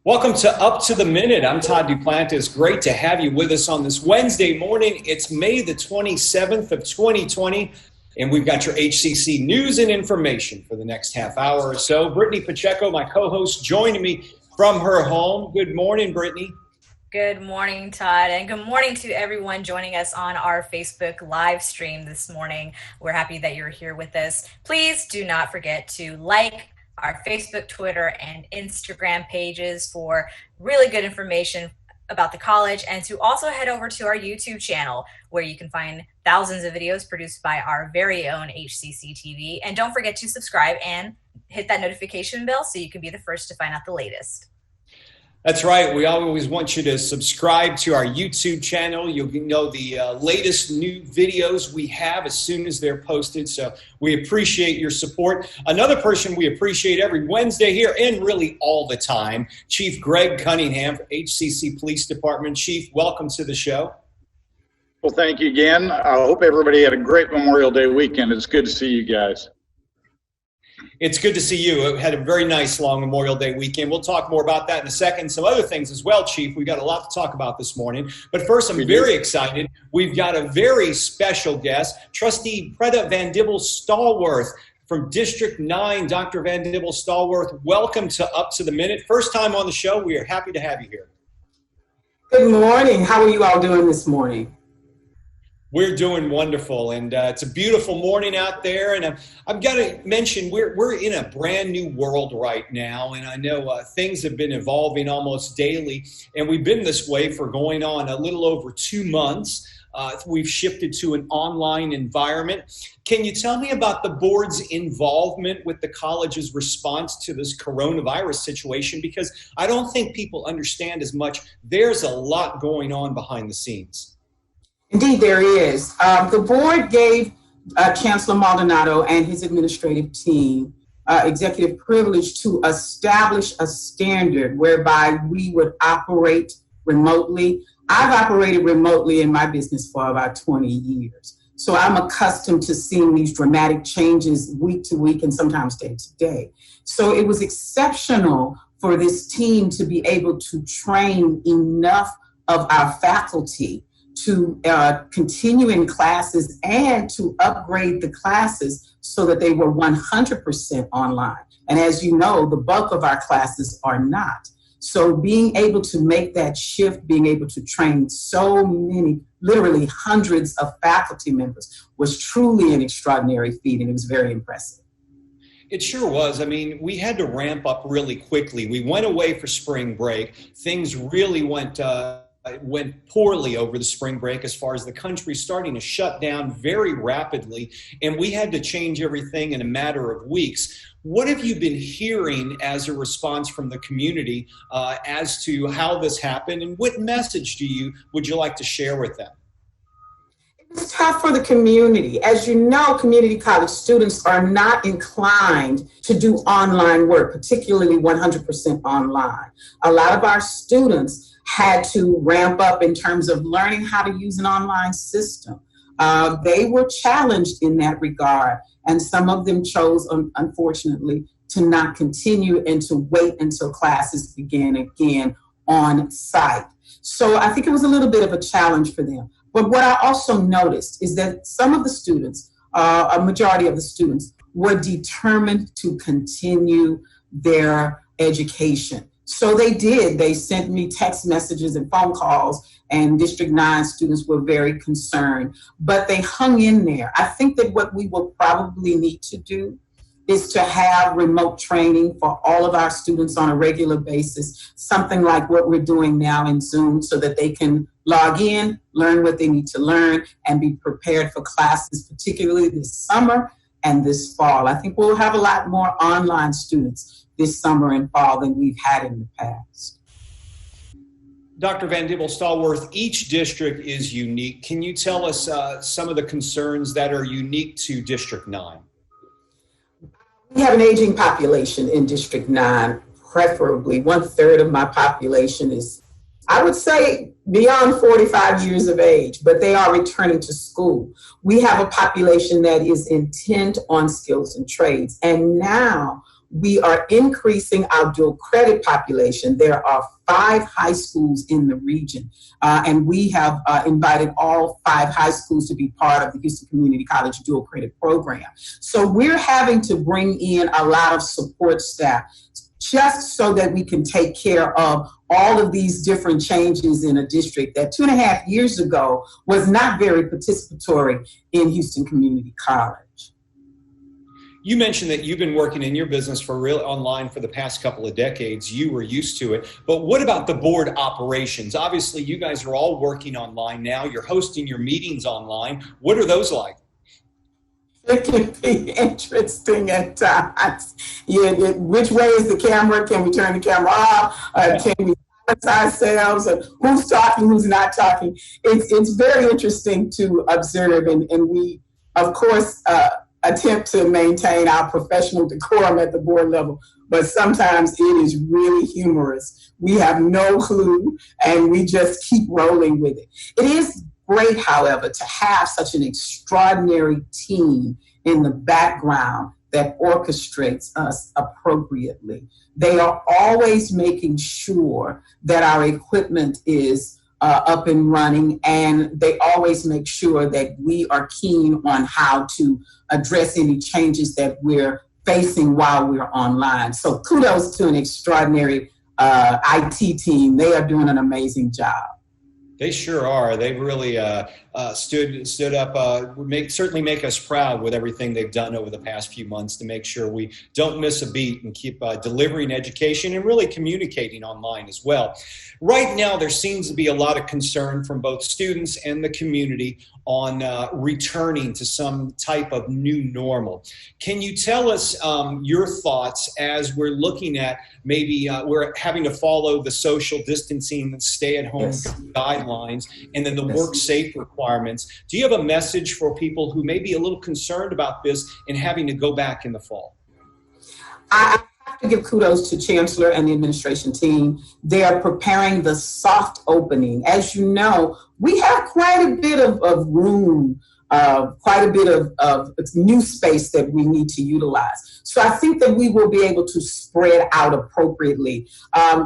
Welcome to Up to the Minute. I'm Todd Duplantis. Great to have you with us on this Wednesday morning. It's May the 27th of 2020, and we've got your HCC news and information for the next half hour or so. Brittany Pacheco, my co-host, joining me from her home. Good morning, Brittany. Good morning, Todd, and good morning to everyone joining us on our Facebook live stream this morning. We're happy that you're here with us. Please do not forget to like our Facebook, Twitter, and Instagram pages for really good information about the college, and to also head over to our YouTube channel where you can find thousands of videos produced by our very own HCCTV. And don't forget to subscribe and hit that notification bell so you can be the first to find out the latest. That's right. We always want you to subscribe to our YouTube channel. You'll know the latest new videos we have as soon as they're posted. So we appreciate your support. Another person we appreciate every Wednesday here and really all the time, Chief Greg Cunningham, HCC Police Department. Chief, welcome to the show. Well, thank you again. I hope everybody had a great Memorial Day weekend. It's good to see you guys. It's good to see you. We had a very nice long Memorial Day weekend. We'll talk more about that in a second. Some other things as well, Chief. We've got a lot to talk about this morning. But first, I'm very excited. We've got a very special guest, Trustee Pretta VanDible Stallworth from District 9. Dr. VanDible Stallworth, welcome to Up to the Minute. First time on the show. We are happy to have you here. Good morning. How are you all doing this morning? We're doing wonderful, and it's a beautiful morning out there. And I've got to mention we're in a brand new world right now, and I know things have been evolving almost daily, and we've been this way for going on a little over 2 months. We've shifted to an online environment. Can you tell me about the board's involvement with the college's response to this coronavirus situation? Because I don't think people understand as much. There's a lot going on behind the scenes. Indeed, there is. The board gave Chancellor Maldonado and his administrative team executive privilege to establish a standard whereby we would operate remotely. I've operated remotely in my business for about 20 years. So I'm accustomed to seeing these dramatic changes week to week and sometimes day to day. So it was exceptional for this team to be able to train enough of our faculty to continue in classes and to upgrade the classes so that they were 100% online. And as you know, the bulk of our classes are not. So being able to make that shift, being able to train so many, literally hundreds of faculty members was truly an extraordinary feat, and it was very impressive. It sure was. I mean, we had to ramp up really quickly. We went away for spring break. Things really went poorly over the spring break as far as the country starting to shut down very rapidly, and we had to change everything in a matter of weeks. What have you been hearing as a response from the community as to how this happened, and what message would you like to share with them? It's tough for the community. As you know, community college students are not inclined to do online work, particularly 100% online. A lot of our students had to ramp up in terms of learning how to use an online system. They were challenged in that regard, and some of them chose, unfortunately, to not continue and to wait until classes began again on site. So I think it was a little bit of a challenge for them. But what I also noticed is that some of the students, a majority of the students, were determined to continue their education. So they did. They sent me text messages and phone calls, and District 9 students were very concerned. But they hung in there. I think that what we will probably need to do is to have remote training for all of our students on a regular basis, something like what we're doing now in Zoom, so that they can log in, learn what they need to learn, and be prepared for classes, particularly this summer and this fall. I think we'll have a lot more online students this summer and fall than we've had in the past. Dr. VanDible Stallworth, each district is unique. Can you tell us some of the concerns that are unique to District 9? We have an aging population in District 9, preferably 1/3 of my population is, I would say, beyond 45 years of age, but they are returning to school. We have a population that is intent on skills and trades. And now we are increasing our dual credit population. There are 5 high schools in the region, and we have invited all 5 high schools to be part of the Houston Community College dual credit program. So we're having to bring in a lot of support staff just so that we can take care of all of these different changes in a district that 2.5 years ago was not very participatory in Houston Community College. You mentioned that you've been working in your business for real online for the past couple of decades. You were used to it. But what about the board operations? Obviously, you guys are all working online now. You're hosting your meetings online. What are those like? It can be interesting at times. Yeah, which way is the camera? Can we turn the camera off? Can we silence ourselves? Who's talking, who's not talking? It's very interesting to observe. And we, of course, attempt to maintain our professional decorum at the board level, but sometimes it is really humorous. We have no clue, and we just keep rolling with it. It is great, however, to have such an extraordinary team in the background that orchestrates us appropriately. They are always making sure that our equipment is up and running, and they always make sure that we are keen on how to address any changes that we're facing while we're online. So kudos to an extraordinary IT team. They are doing an amazing job. They sure are. They've really stood up, certainly make us proud with everything they've done over the past few months to make sure we don't miss a beat and keep delivering education and really communicating online as well. Right now, there seems to be a lot of concern from both students and the community on returning to some type of new normal. Can you tell us your thoughts as we're looking at maybe we're having to follow the social distancing and stay-at-home guidelines and then the work safe requirements? Do you have a message for people who may be a little concerned about this and having to go back in the fall? I have to give kudos to Chancellor and the administration team. They are preparing the soft opening. As you know, we have quite a bit of room, quite a bit of new space that we need to utilize. So I think that we will be able to spread out appropriately.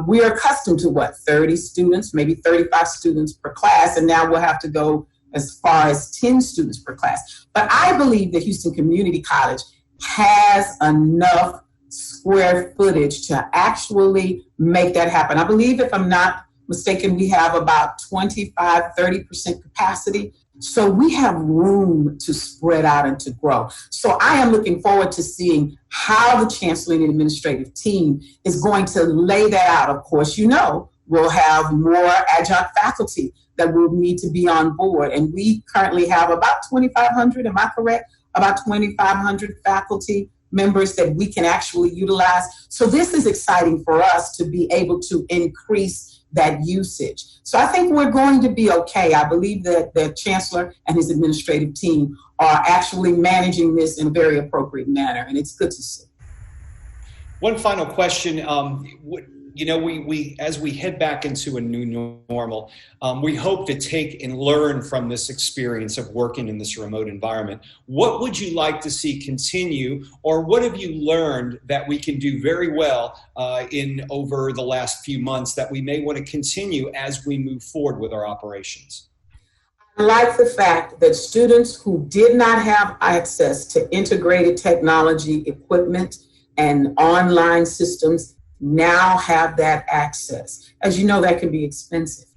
We are accustomed to 30 students, maybe 35 students per class, and now we'll have to go as far as 10 students per class. But I believe that Houston Community College has enough square footage to actually make that happen. I believe, if I'm not mistaken, we have about 25-30% capacity. So we have room to spread out and to grow. So I am looking forward to seeing how the Chancellor and the administrative team is going to lay that out. Of course, we'll have more adjunct faculty that will need to be on board. And we currently have about 2,500, am I correct? About 2,500 faculty members that we can actually utilize. So this is exciting for us to be able to increase that usage. So I think we're going to be okay. I believe that the Chancellor and his administrative team are actually managing this in a very appropriate manner, and it's good to see. One final question. We as we head back into a new normal, we hope to take and learn from this experience of working in this remote environment. What would you like to see continue, or what have you learned that we can do very well in over the last few months that we may want to continue as we move forward with our operations? I like the fact that students who did not have access to integrated technology equipment and online systems now have that access. As you know, that can be expensive.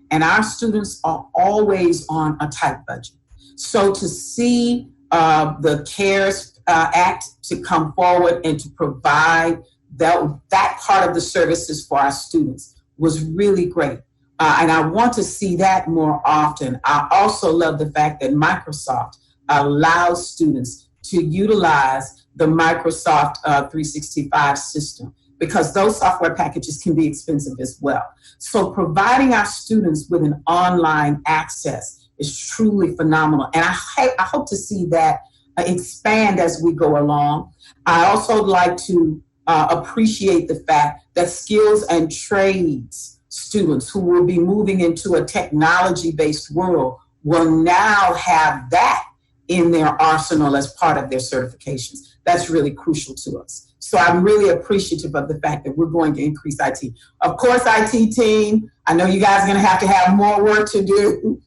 And our students are always on a tight budget. So to see the CARES Act to come forward and to provide that part of the services for our students was really great. And I want to see that more often. I also love the fact that Microsoft allows students to utilize the Microsoft 365 system, because those software packages can be expensive as well. So providing our students with an online access is truly phenomenal. And I hope to see that expand as we go along. I also like to appreciate the fact that skills and trades students who will be moving into a technology-based world will now have that in their arsenal as part of their certifications. that's really crucial to us. So I'm really appreciative of the fact that we're going to increase IT. Of course, IT team, I know you guys are going to have more work to do.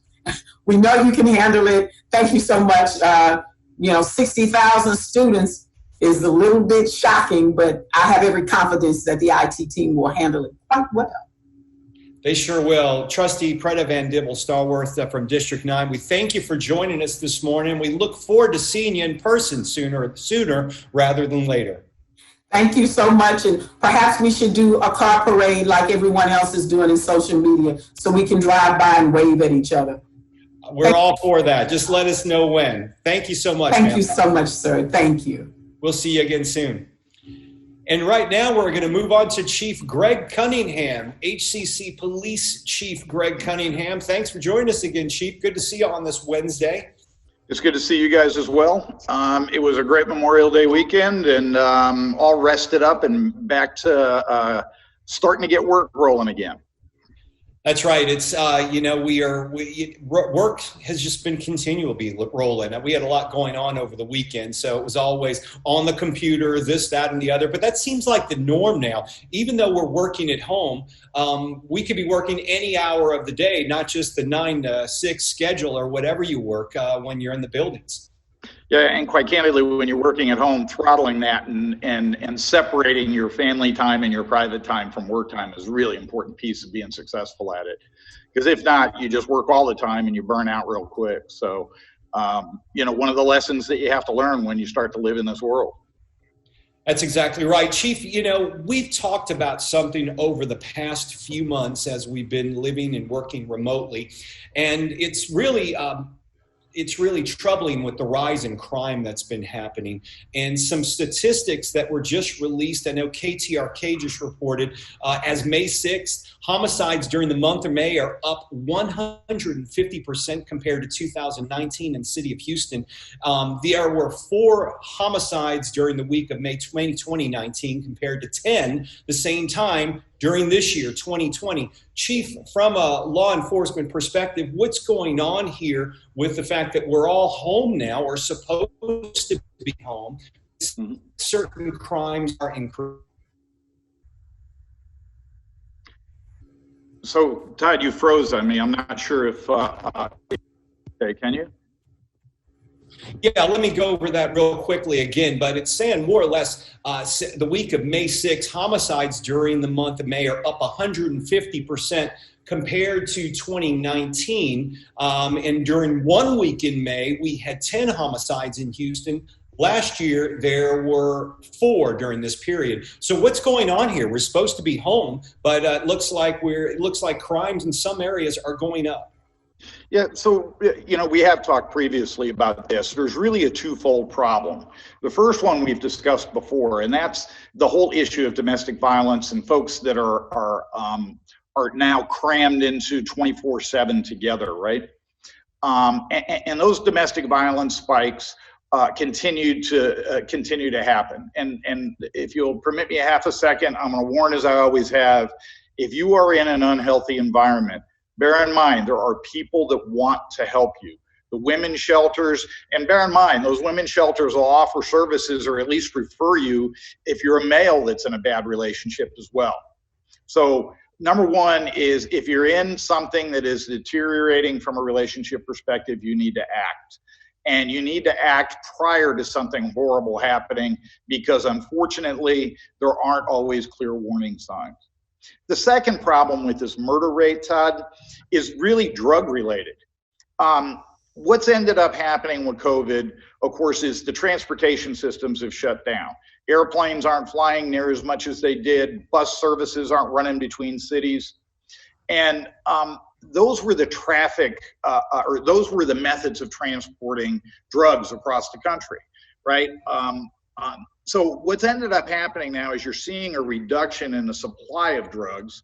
We know you can handle it. Thank you so much. 60,000 students is a little bit shocking, but I have every confidence that the IT team will handle it quite well. They sure will. Trustee Pretta, VanDible, Stallworth from District 9, we thank you for joining us this morning. We look forward to seeing you in person sooner rather than later. Thank you so much. And perhaps we should do a car parade like everyone else is doing in social media so we can drive by and wave at each other. We're all for that. Just let us know when. Thank you so much. Thank you so much, sir. Thank you. We'll see you again soon. And right now we're going to move on to Chief Greg Cunningham, HCC Police Chief Greg Cunningham. Thanks for joining us again, Chief. Good to see you on this Wednesday. It's good to see you guys as well. It was a great Memorial Day weekend, and all rested up and back to starting to get work rolling again. That's right. It's work has just been continually rolling. We had a lot going on over the weekend, so it was always on the computer, this, that, and the other. But that seems like the norm now. Even though we're working at home, we could be working any hour of the day, not just the 9 to 6 schedule or whatever you work when you're in the buildings. Yeah, and quite candidly, when you're working at home, throttling that and separating your family time and your private time from work time is a really important piece of being successful at it. Because if not, you just work all the time and you burn out real quick. So, one of the lessons that you have to learn when you start to live in this world. That's exactly right. Chief, we've talked about something over the past few months as we've been living and working remotely, and it's really troubling with the rise in crime that's been happening. And some statistics that were just released, I know KTRK just reported, as May 6th, homicides during the month of May are up 150% compared to 2019 in the city of Houston. There were 4 homicides during the week of May 2019 compared to 10 the same time during this year, 2020. Chief, from a law enforcement perspective, what's going on here with the fact that we're all home now, or supposed to be home? Certain crimes are increasing. So, Todd, you froze on me. I'm not sure if, okay, can you? Yeah, let me go over that real quickly again, but it's saying more or less the week of May 6th, homicides during the month of May are up 150% compared to 2019. And during 1 week in May, we had 10 homicides in Houston. Last year, there were 4 during this period. So what's going on here? We're supposed to be home, but it looks like crimes in some areas are going up. Yeah, so, we have talked previously about this. There's really a twofold problem. The first one we've discussed before, and that's the whole issue of domestic violence and folks that are now crammed into 24/7 together, right? And those domestic violence spikes continue to happen. And if you'll permit me a half a second, I'm going to warn, as I always have, if you are in an unhealthy environment, bear in mind, there are people that want to help you. The women's shelters, and bear in mind, those women's shelters will offer services or at least refer you if you're a male that's in a bad relationship as well. So number one is, if you're in something that is deteriorating from a relationship perspective, you need to act. And you need to act prior to something horrible happening, because unfortunately, there aren't always clear warning signs. The second problem with this murder rate, Todd, is really drug related. What's ended up happening with COVID, of course, is the transportation systems have shut down. Airplanes aren't flying near as much as they did. Bus services aren't running between cities. And those were the those were the methods of transporting drugs across the country, right? So what's ended up happening now is you're seeing a reduction in the supply of drugs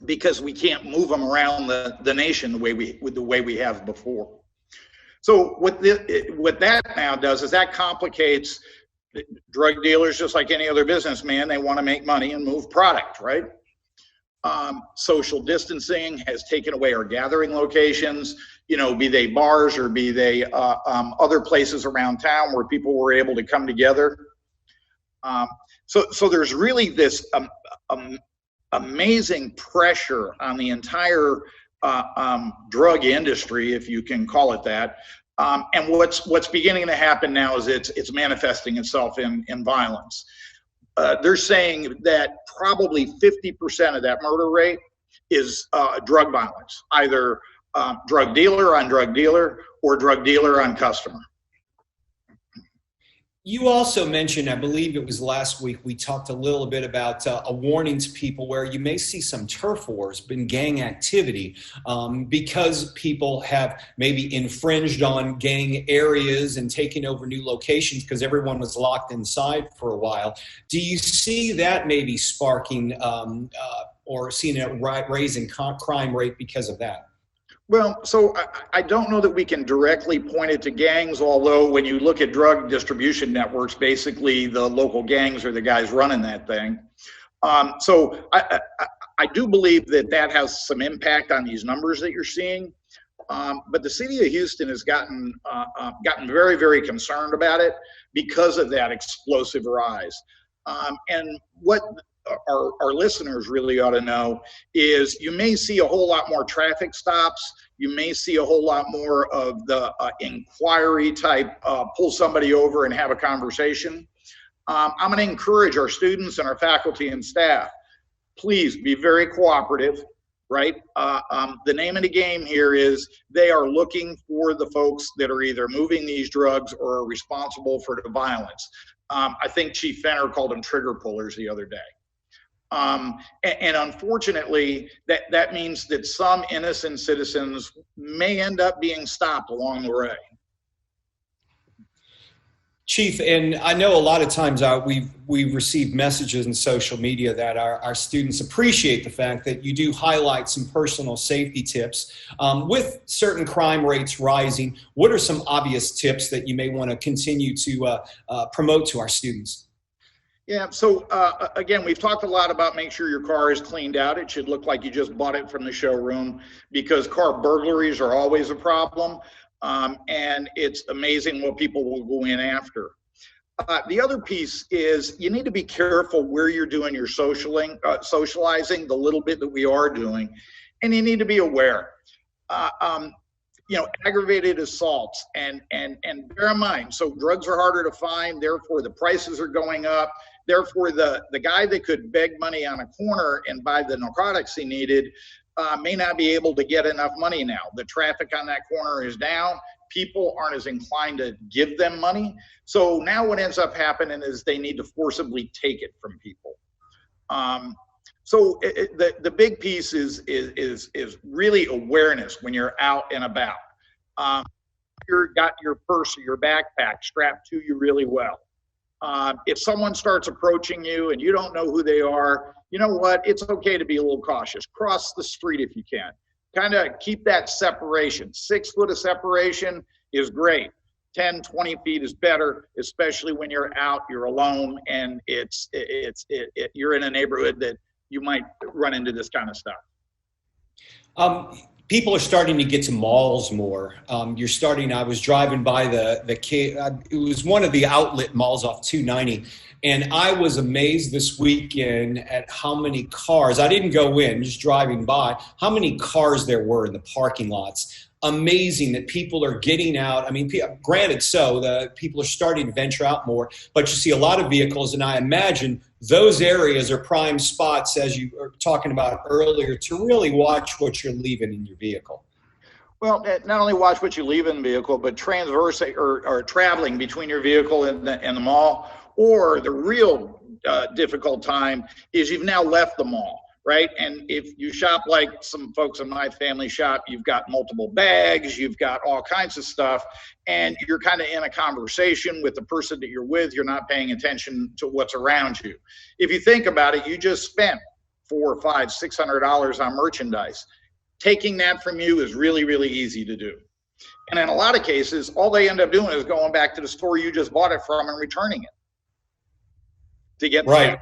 because we can't move them around the nation the way we have before. So what that now does is that complicates drug dealers, just like any other businessman. They want to make money and move product, right? Social distancing has taken away our gathering locations, be they bars or be they other places around town where people were able to come together. So there's really this amazing pressure on the entire drug industry, if you can call it that. And what's beginning to happen now is it's manifesting itself in violence. They're saying that probably 50% of that murder rate is drug violence, either drug dealer on drug dealer or drug dealer on customer. You also mentioned, I believe it was last week, we talked a little bit about a warning to people where you may see some turf wars and gang activity because people have maybe infringed on gang areas and taken over new locations because everyone was locked inside for a while. Do you see that maybe sparking or seeing a raising crime rate because of that? Well, so I don't know that we can directly point it to gangs, although when you look at drug distribution networks, basically the local gangs are the guys running that thing. So I do believe that has some impact on these numbers that you're seeing. But the city of Houston has gotten very, very concerned about it because of that explosive rise. And what our listeners really ought to know is you may see a whole lot more traffic stops. You may see a whole lot more of the inquiry type, pull somebody over and have a conversation. I'm going to encourage our students and our faculty and staff, please be very cooperative, right? The name of the game here is they are looking for the folks that are either moving these drugs or are responsible for the violence. I think Chief Fenner called them trigger pullers the other day. And unfortunately, that means that some innocent citizens may end up being stopped along the way. Chief, and I know a lot of times we've received messages in social media that our students appreciate the fact that you do highlight some personal safety tips. With certain crime rates rising, what are some obvious tips that you may want to continue to promote to our students? Yeah, so again, we've talked a lot about make sure your car is cleaned out. It should look like you just bought it from the showroom because car burglaries are always a problem. And it's amazing what people will go in after. The other piece is you need to be careful where you're doing your socializing, the little bit that we are doing, and you need to be aware. Aggravated assaults and bear in mind, so drugs are harder to find, therefore the prices are going up, therefore the guy that could beg money on a corner and buy the narcotics he needed may not be able to get enough money now. The traffic on that corner is down. People aren't as inclined to give them money. So now what ends up happening is they need to forcibly take it from people. So the big piece is really awareness when you're out and about. You've got your purse or your backpack strapped to you really well. If someone starts approaching you and you don't know who they are, you know what? It's okay to be a little cautious. Cross the street if you can. Kind of keep that separation. 6 foot of separation is great. 10, 20 feet is better, especially when you're out, you're alone, and you're in a neighborhood that you might run into this kind of stuff. People are starting to get to malls more. I was driving by it was one of the outlet malls off 290, and I was amazed this weekend at how many cars, I didn't go in, just driving by, how many cars there were in the parking lots. Amazing that people are getting out. I mean, granted, the people are starting to venture out more, but you see a lot of vehicles, and I imagine those areas are prime spots, as you were talking about earlier, to really watch what you're leaving in your vehicle. Well, not only watch what you leave in the vehicle, but transversing or traveling between your vehicle and the mall. Or the real difficult time is you've now left the mall. Right? And if you shop like some folks in my family shop, you've got multiple bags, you've got all kinds of stuff, and you're kind of in a conversation with the person that you're with. You're not paying attention to what's around you. If you think about it, you just spent $400, $500, $600 on merchandise. Taking that from you is really, really easy to do. And in a lot of cases, all they end up doing is going back to the store you just bought it from and returning it to get right.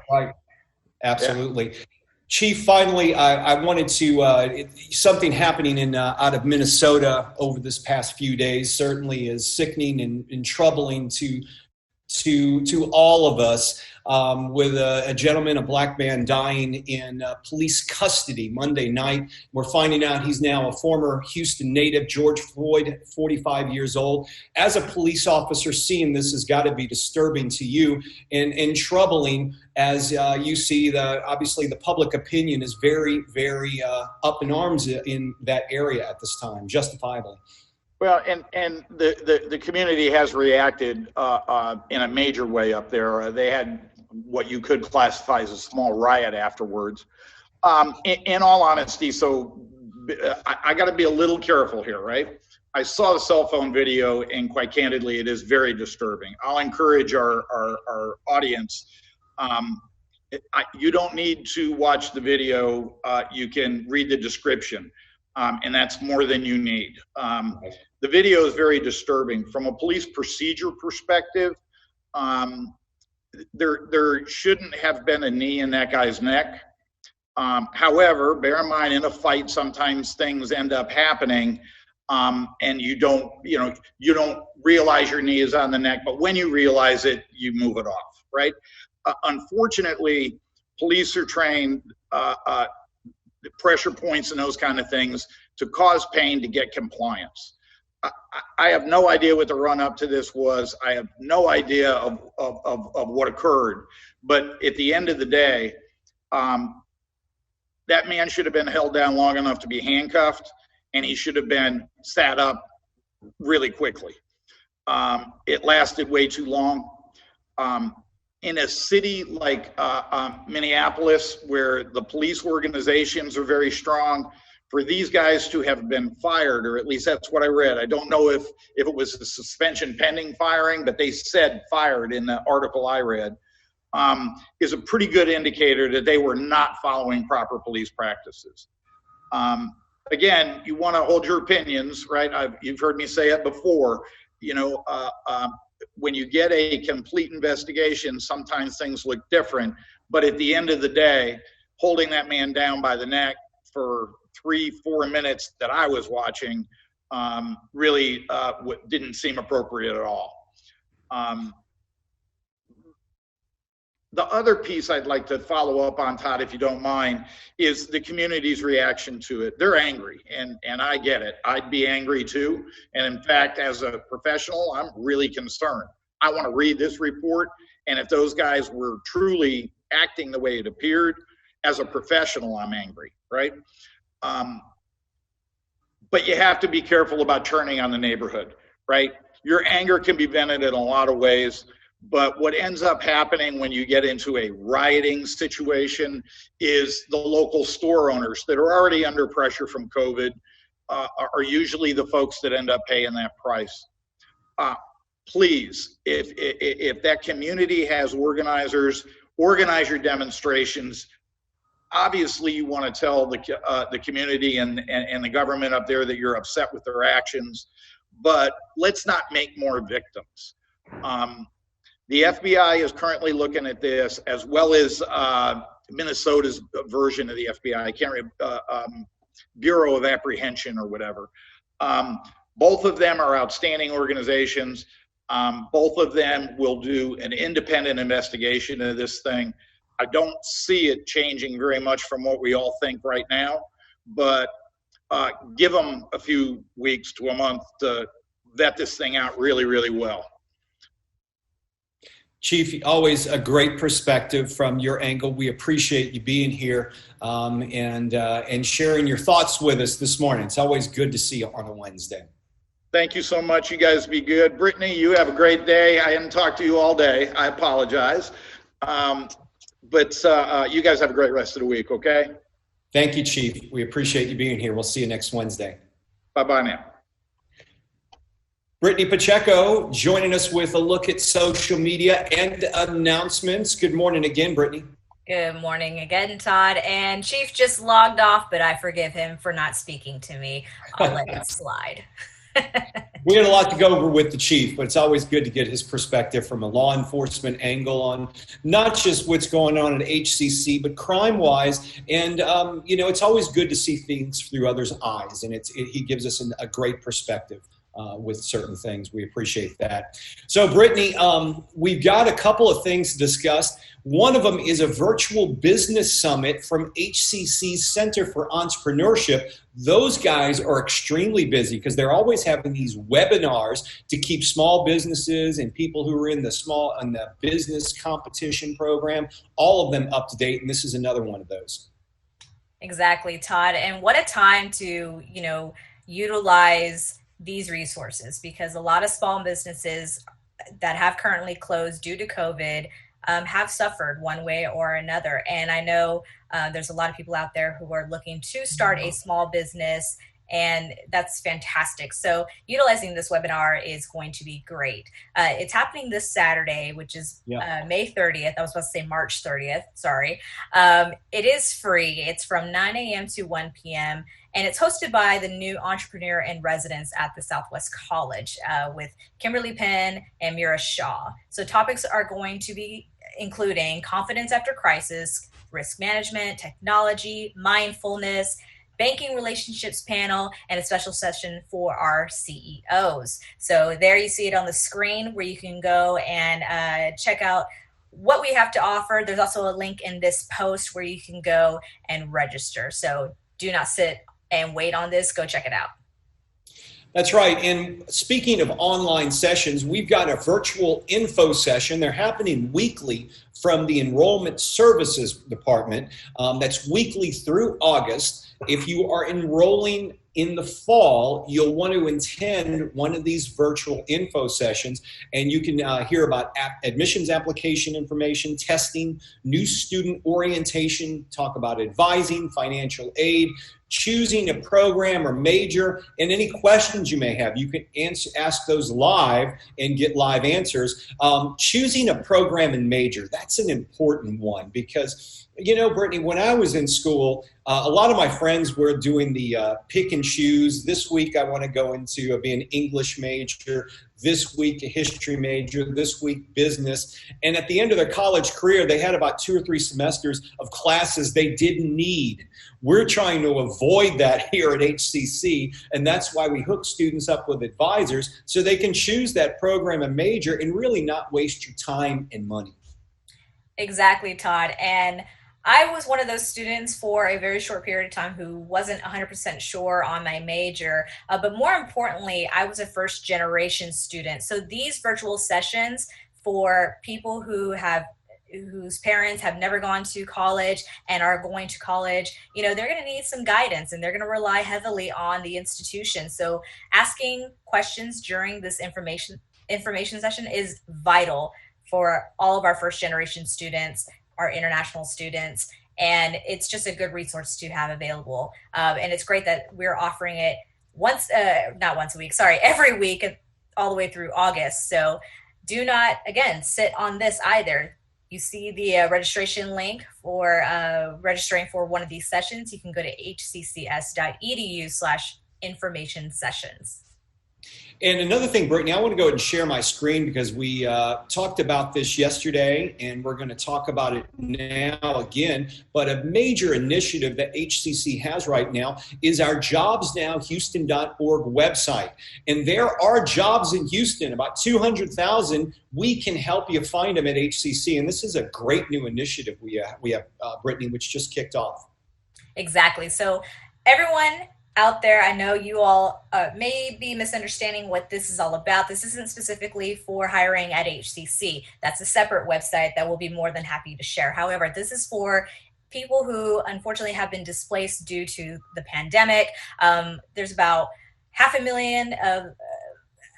Absolutely. Yeah. Chief, finally, I wanted to, something happening in out of Minnesota over this past few days certainly is sickening and troubling to all of us, with a gentleman, a black man, dying in police custody Monday night. We're finding out he's now a former Houston native, George Floyd, 45 years old. As a police officer, seeing this has got to be disturbing to you and troubling as you see that obviously the public opinion is very, very up in arms in that area at this time, justifiably. Well, and the community has reacted in a major way up there. They had what you could classify as a small riot afterwards. In all honesty, so I got to be a little careful here, right? I saw the cell phone video, and quite candidly, it is very disturbing. I'll encourage our audience. You don't need to watch the video. You can read the description, and that's more than you need. The video is very disturbing. From a police procedure perspective, there shouldn't have been a knee in that guy's neck. However, bear in mind, in a fight, sometimes things end up happening, and you don't realize your knee is on the neck, but when you realize it, you move it off, right? Unfortunately, police are trained, pressure points and those kind of things, to cause pain to get compliance. I have no idea what the run up to this was. I have no idea of what occurred. But at the end of the day, that man should have been held down long enough to be handcuffed, and he should have been sat up really quickly. It lasted way too long. In a city like Minneapolis, where the police organizations are very strong, for these guys to have been fired, or at least that's what I read. I don't know if it was a suspension pending firing, but they said fired in the article I read, is a pretty good indicator that they were not following proper police practices. Again, you want to hold your opinions, right? You've heard me say it before. When you get a complete investigation, sometimes things look different. But at the end of the day, holding that man down by the neck for 3-4 minutes that I was watching really didn't seem appropriate at all. The other piece I'd like to follow up on, Todd, if you don't mind, is the community's reaction to it. They're angry, and I get it. I'd be angry too. And in fact, as a professional, I'm really concerned. I want to read this report, and if those guys were truly acting the way it appeared, as a professional, I'm angry, right? But you have to be careful about turning on the neighborhood, right? Your anger can be vented in a lot of ways, but what ends up happening when you get into a rioting situation is the local store owners that are already under pressure from COVID are usually the folks that end up paying that price. Please, if that community has organizers, organize your demonstrations. Obviously, you want to tell the community and the government up there that you're upset with their actions, but let's not make more victims. The FBI is currently looking at this, as well as Minnesota's version of the FBI. I can't remember, Bureau of Apprehension or whatever. Both of them are outstanding organizations. Both of them will do an independent investigation of this thing. I don't see it changing very much from what we all think right now, but give them a few weeks to a month to vet this thing out really, really well. Chief, always a great perspective from your angle. We appreciate you being here and sharing your thoughts with us this morning. It's always good to see you on a Wednesday. Thank you so much. You guys be good. Brittany, you have a great day. I hadn't talked to you all day. I apologize. But you guys have a great rest of the week, okay? Thank you, Chief. We appreciate you being here. We'll see you next Wednesday. Bye-bye now. Brittany Pacheco joining us with a look at social media and announcements. Good morning again, Brittany. Good morning again, Todd. And Chief just logged off, but I forgive him for not speaking to me. I'll let it slide. We had a lot to go over with the chief, but it's always good to get his perspective from a law enforcement angle on not just what's going on at HCC, but crime-wise. And, it's always good to see things through others' eyes, and he gives us a great perspective with certain things. We appreciate that. So, Brittany, we've got a couple of things to discuss. One of them is a virtual business summit from HCC's Center for Entrepreneurship. Those guys are extremely busy because they're always having these webinars to keep small businesses and people who are in the business competition program, all of them up to date. And this is another one of those. Exactly, Todd. And what a time to, utilize these resources, because a lot of small businesses that have currently closed due to COVID have suffered one way or another. And I know there's a lot of people out there who are looking to start a small business, and that's fantastic. So utilizing this webinar is going to be great. It's happening this Saturday, which is May 30th. I was supposed to say March 30th. Sorry. It is free. It's from 9 a.m. to 1 p.m. And it's hosted by the new entrepreneur in residence at the Southwest College with Kimberly Penn and Mira Shaw. So topics are going to be including confidence after crisis, risk management, technology, mindfulness, banking relationships panel, and a special session for our CEOs. So there you see it on the screen where you can go and check out what we have to offer. There's also a link in this post where you can go and register. So do not sit and wait on this. Go check it out. That's right. And speaking of online sessions, we've got a virtual info session. They're happening weekly from the Enrollment Services Department. That's weekly through August. If you are enrolling in the fall, you'll want to attend one of these virtual info sessions, and you can hear about admissions application information, testing, new student orientation, talk about advising, financial aid, choosing a program or major, and any questions you may have. You can ask those live and get live answers. Choosing a program and major, that's an important one because, Brittany, when I was in school, a lot of my friends were doing the pick and choose. This week I want to go into be an English major, this week a history major, this week business. And at the end of their college career, they had about 2 or 3 semesters of classes they didn't need. We're trying to avoid that here at HCC, and that's why we hook students up with advisors so they can choose that program and major and really not waste your time and money. Exactly, Todd. And I was one of those students for a very short period of time who wasn't 100% sure on my major, but more importantly, I was a first generation student. So these virtual sessions for people whose parents have never gone to college and are going to college, they're going to need some guidance, and they're going to rely heavily on the institution. So asking questions during this information session is vital for all of our first generation students, our international students, and it's just a good resource to have available. And it's great that we're offering it every week all the way through August. So do not, again, sit on this either. You see the registration link for registering for one of these sessions. You can go to hccs.edu/informationsessions. And another thing, Brittany, I want to go ahead and share my screen because we talked about this yesterday, and we're going to talk about it now again. But a major initiative that HCC has right now is our JobsNowHouston.org website. And there are jobs in Houston, about 200,000. We can help you find them at HCC. And this is a great new initiative we have, Brittany, which just kicked off. Exactly. So everyone out there, I know you all may be misunderstanding what this is all about. This isn't specifically for hiring at HCC. That's a separate website that we'll be more than happy to share. However, this is for people who unfortunately have been displaced due to the pandemic. There's about 500,000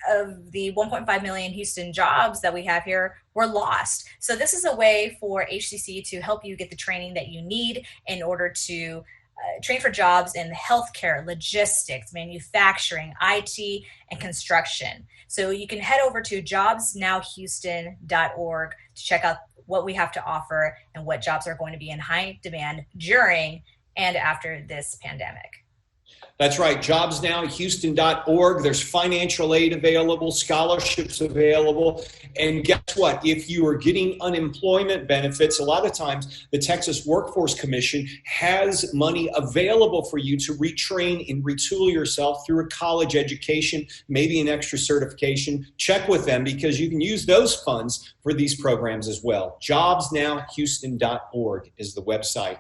of the 1.5 million Houston jobs that we have here were lost. So this is a way for HCC to help you get the training that you need in order to train for jobs in healthcare, logistics, manufacturing, IT, and construction. So you can head over to jobsnowhouston.org to check out what we have to offer and what jobs are going to be in high demand during and after this pandemic. That's right. JobsNowHouston.org. There's financial aid available, scholarships available. And guess what? If you are getting unemployment benefits, a lot of times the Texas Workforce Commission has money available for you to retrain and retool yourself through a college education, maybe an extra certification. Check with them because you can use those funds for these programs as well. JobsNowHouston.org is the website.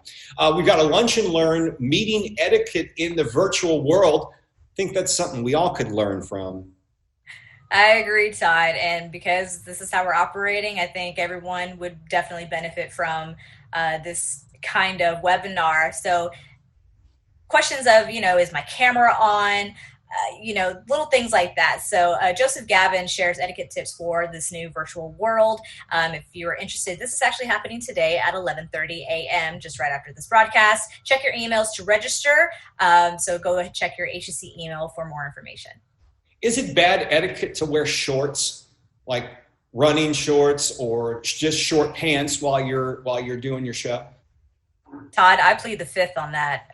We've got a Lunch and Learn meeting etiquette in the virtual world. I think that's something we all could learn from. I agree, Todd. And because this is how we're operating, I think everyone would definitely benefit from this kind of webinar. So questions of, is my camera on? Little things like that. So Joseph Gavin shares etiquette tips for this new virtual world. If you're interested, this is actually happening today at 11:30 a.m., just right after this broadcast. Check your emails to register. So go ahead and check your HCC email for more information. Is it bad etiquette to wear shorts, like running shorts or just short pants while you're doing your show? Todd, I plead the fifth on that.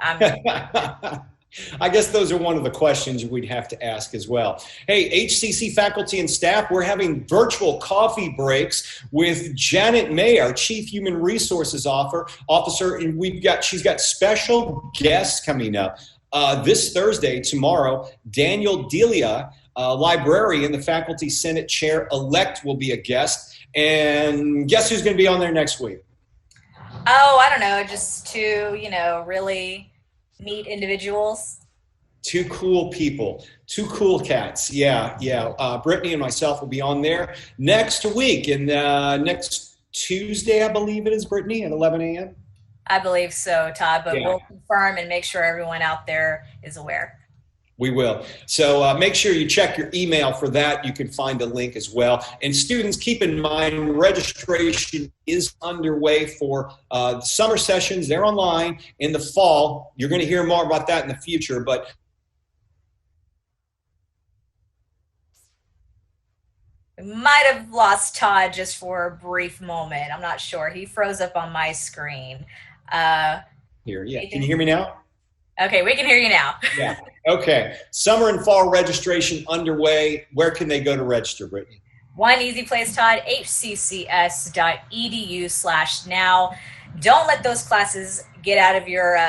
I guess those are one of the questions we'd have to ask as well. Hey, HCC faculty and staff, we're having virtual coffee breaks with Janet May, our Chief Human Resources Officer, and she's got special guests coming up. This Thursday, tomorrow, Daniel Delia, librarian, the Faculty Senate Chair-elect, will be a guest. And guess who's going to be on there next week? Oh, I don't know, just two, really neat individuals. Two cool people, two cool cats. Yeah. Brittany and myself will be on there next week. And next Tuesday, I believe it is, Brittany, at 11 a.m.? I believe so, Todd, but we'll confirm and make sure everyone out there is aware. We will. So make sure you check your email for that. You can find a link as well. And students, keep in mind, registration is underway for summer sessions. They're online in the fall. You're going to hear more about that in the future. But we might have lost Todd just for a brief moment. I'm not sure. He froze up on my screen. Here, yeah. Can you hear me now? Okay, we can hear you now. Yeah. Okay. Summer and fall registration underway. Where can they go to register, Brittany? One easy place, Todd, hccs.edu/now. Don't let those classes get out of your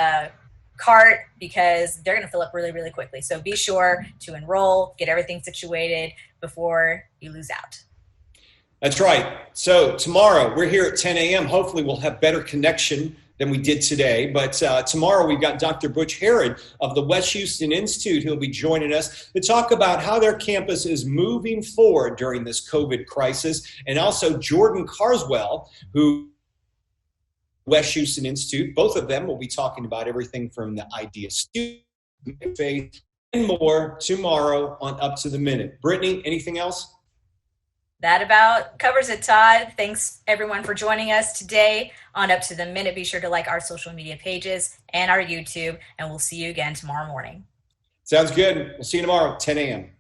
cart because they're going to fill up really, really quickly. So be sure to enroll, get everything situated before you lose out. That's right. So tomorrow we're here at 10 a.m. Hopefully we'll have better connection than we did today. But tomorrow we've got Dr. Butch Herod of the West Houston Institute who'll be joining us to talk about how their campus is moving forward during this COVID crisis. And also Jordan Carswell, who West Houston Institute, both of them will be talking about everything from the idea student faith and more tomorrow on Up to the Minute. Brittany, anything else? That about covers it, Todd. Thanks, everyone, for joining us today on Up to the Minute. Be sure to like our social media pages and our YouTube, and we'll see you again tomorrow morning. Sounds good. We'll see you tomorrow, 10 a.m.